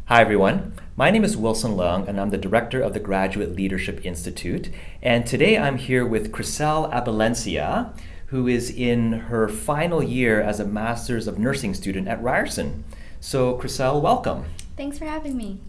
Hi, everyone. My name is Wilson Leung, and I'm the director of the Graduate Leadership Institute. And today I'm here with Krisel Abulencia, who is in her final year as a Master's of Nursing student at Ryerson. So, Krisel, welcome. Thanks for having me.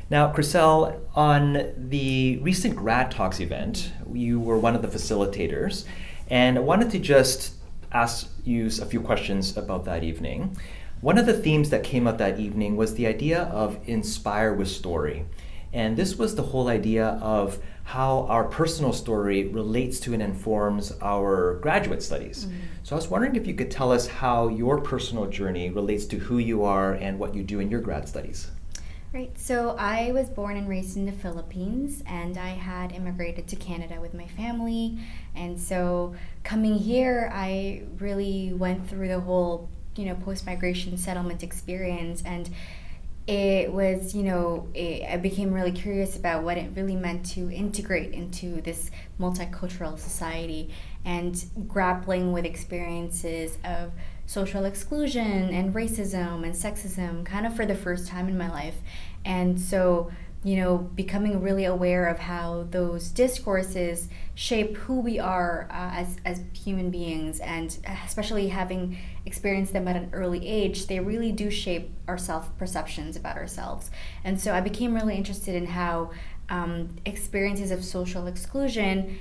Now, Krisel, on the recent Grad Talks event, you were one of the facilitators, and I wanted to just ask you a few questions about that evening. One of the themes that came up that evening was the idea of inspire with story. And this was the whole idea of how our personal story relates to and informs our graduate studies. So I was wondering if you could tell us how your personal journey relates to who you are and what you do in your grad studies. Right, so I was born and raised in the Philippines, and I had immigrated to Canada with my family. And so coming here, I really went through the whole post-migration settlement experience, and it was, I became really curious about what it really meant to integrate into this multicultural society and grappling with experiences of social exclusion and racism and sexism kind of for the first time in my life. And so becoming really aware of how those discourses shape who we are as human beings, and especially having experienced them at an early age, they really do shape our self-perceptions about ourselves. And so I became really interested in how experiences of social exclusion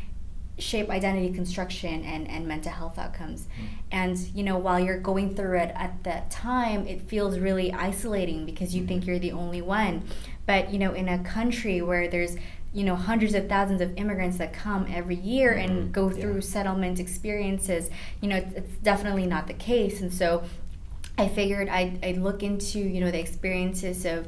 shape identity construction and mental health outcomes. And while you're going through it at that time, it feels really isolating because you think you're the only one. But in a country where there's hundreds of thousands of immigrants that come every year and go through settlement experiences, it's definitely not the case. And so I figured I'd look into the experiences of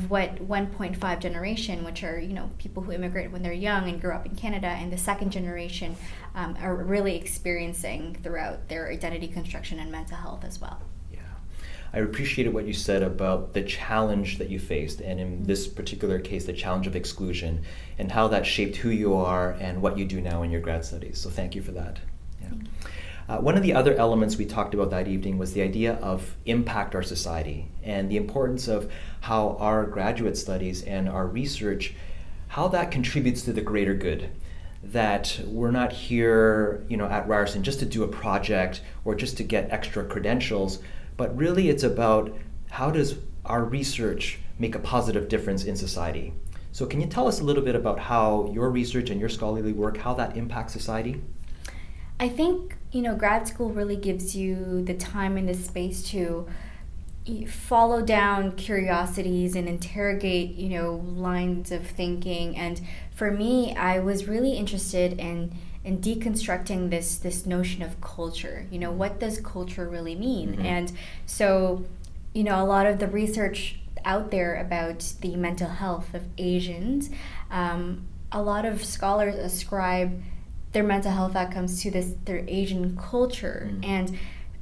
what 1.5 generation, which are people who immigrate when they're young and grew up in Canada, and the second generation are really experiencing throughout their identity construction and mental health as well. Yeah, I appreciated what you said about the challenge that you faced, and in this particular case, the challenge of exclusion, and how that shaped who you are and what you do now in your grad studies. So thank you for that. Yeah. One of the other elements we talked about that evening was the idea of impact our society and the importance of how our graduate studies and our research, how that contributes to the greater good. That we're not here, at Ryerson just to do a project or just to get extra credentials, but really it's about how does our research make a positive difference in society. So can you tell us a little bit about how your research and your scholarly work, how that impacts society? I think, grad school really gives you the time and the space to follow down curiosities and interrogate, lines of thinking. And for me, I was really interested in deconstructing this notion of culture. What does culture really mean? Mm-hmm. And so, a lot of the research out there about the mental health of Asians, a lot of scholars ascribe their mental health outcomes to their Asian culture. And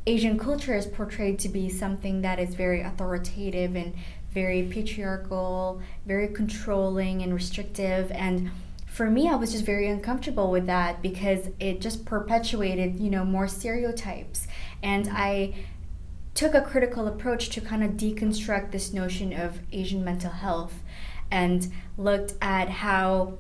Asian culture is portrayed to be something that is very authoritative and very patriarchal, very controlling and restrictive. And for me, I was just very uncomfortable with that because it just perpetuated, more stereotypes. And I took a critical approach to kind of deconstruct this notion of Asian mental health and looked at how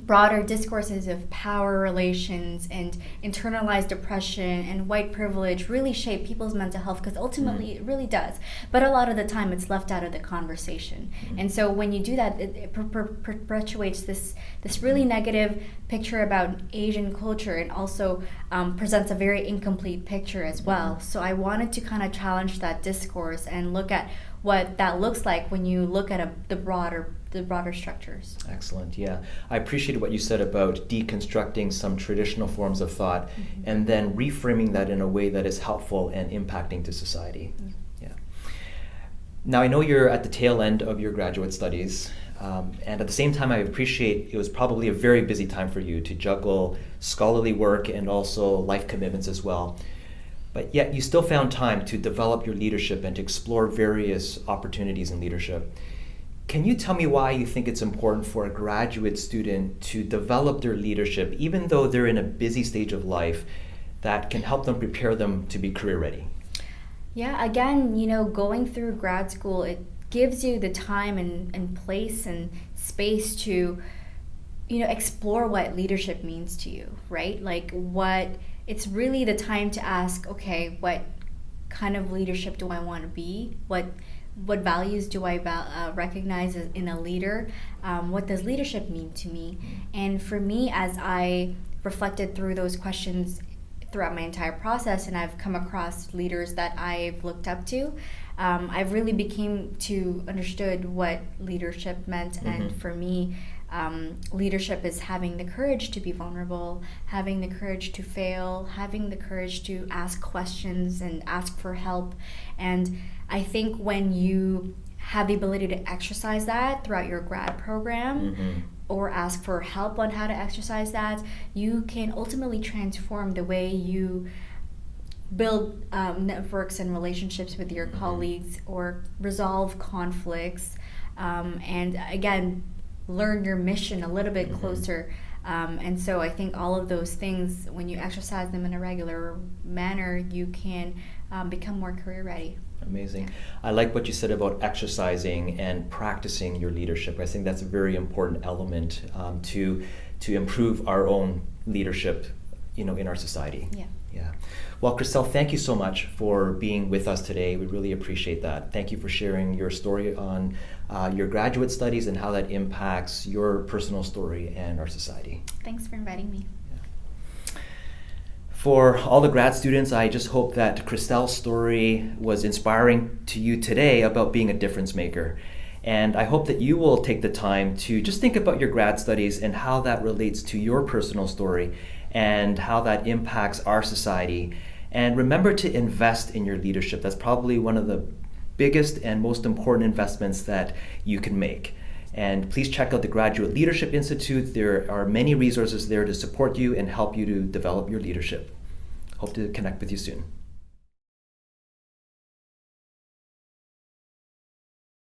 broader discourses of power relations and internalized oppression and white privilege really shape people's mental health, because ultimately it really does. But a lot of the time it's left out of the conversation. And so when you do that, it perpetuates this really negative picture about Asian culture, and also presents a very incomplete picture as well. So I wanted to kind of challenge that discourse and look at what that looks like when you look at the broader structures. Excellent, yeah. I appreciated what you said about deconstructing some traditional forms of thought and then reframing that in a way that is helpful and impacting to society. Yeah. Now, I know you're at the tail end of your graduate studies, and at the same time, I appreciate it was probably a very busy time for you to juggle scholarly work and also life commitments as well. But yet you still found time to develop your leadership and to explore various opportunities in leadership. Can you tell me why you think it's important for a graduate student to develop their leadership, even though they're in a busy stage of life, that can help them prepare them to be career ready? Yeah, again, going through grad school, it gives you the time and place and space to, explore what leadership means to you, right? Like it's really the time to ask, okay, what kind of leadership do I want to be? What values do I recognize in a leader? What does leadership mean to me? And for me, as I reflected through those questions throughout my entire process, and I've come across leaders that I've looked up to, I've really became to understood what leadership meant. And for me, leadership is having the courage to be vulnerable, having the courage to fail, having the courage to ask questions and ask for help. And I think when you have the ability to exercise that throughout your grad program, or ask for help on how to exercise that, you can ultimately transform the way you build networks and relationships with your colleagues, or resolve conflicts, and again, learn your mission a little bit closer. And so I think all of those things, when you exercise them in a regular manner, you can become more career ready. Amazing. I like what you said about exercising and practicing your leadership. I think that's a very important element to improve our own leadership, in our society. Yeah. Well, Krisel, thank you so much for being with us today. We really appreciate that. Thank you for sharing your story on your graduate studies and how that impacts your personal story and our society. Thanks for inviting me. For all the grad students, I just hope that Krisel's story was inspiring to you today about being a difference maker. And I hope that you will take the time to just think about your grad studies and how that relates to your personal story and how that impacts our society. And remember to invest in your leadership. That's probably one of the biggest and most important investments that you can make. And please check out the Graduate Leadership Institute. There are many resources there to support you and help you to develop your leadership. Hope to connect with you soon.